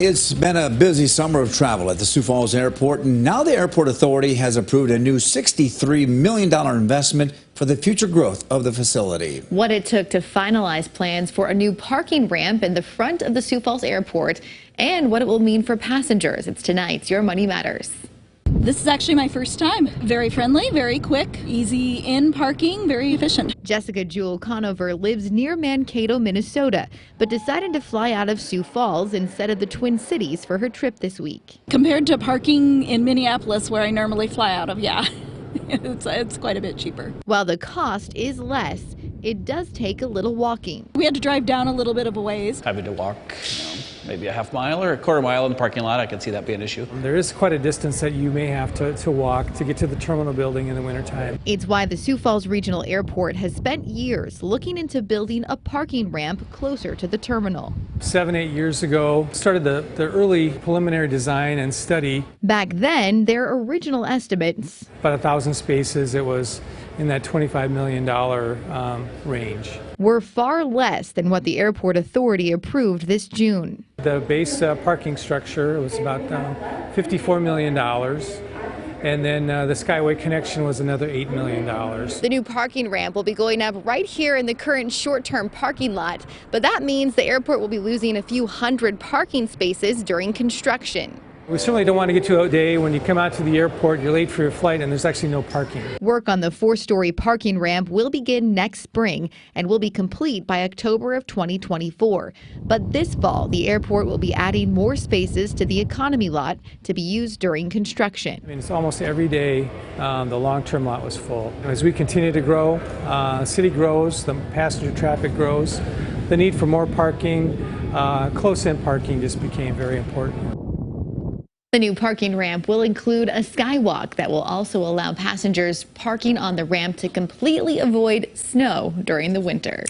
It's been a busy summer of travel at the Sioux Falls Airport, and now the Airport Authority has approved a new $63 million investment for the future growth of the facility. What it took to finalize plans for a new parking ramp in the front of the Sioux Falls Airport and what it will mean for passengers. It's tonight's Your Money Matters. This is actually my first time. Very friendly, very quick, easy in parking, very efficient. Jessica Jewel Conover lives near Mankato, Minnesota, but decided to fly out of Sioux Falls instead of the Twin Cities for her trip this week. Compared to parking in Minneapolis, where I normally fly out of, yeah, it's quite a bit cheaper. While the cost is less, it does take a little walking. We had to drive down a little bit of a ways. Having to walk, maybe a half mile or a quarter mile in the parking lot, I can see that being an issue. There is quite a distance that you may have to walk to get to the terminal building in the wintertime. It's why the Sioux Falls Regional Airport has spent years looking into building a parking ramp closer to the terminal. 7-8 years ago, started the early preliminary design and study. Back then, their original estimates, About 1,000 spaces, it was in that $25 million range. Were far less than what the Airport Authority approved this June. The base parking structure was about $54 million. And then the Skyway connection was another $8 million. The new parking ramp will be going up right here in the current short-term parking lot, but that means the airport will be losing a few hundred parking spaces during construction. We certainly don't want to get to a day when you come out to the airport, you're late for your flight, and there's actually no parking. Work on the 4-story parking ramp will begin next spring and will be complete by October of 2024. But this fall, the airport will be adding more spaces to the economy lot to be used during construction. I mean, it's almost every day the long-term lot was full. As we continue to grow, the city grows, the passenger traffic grows, the need for more parking, close-in parking just became very important. The new parking ramp will include a skywalk that will also allow passengers parking on the ramp to completely avoid snow during the winter.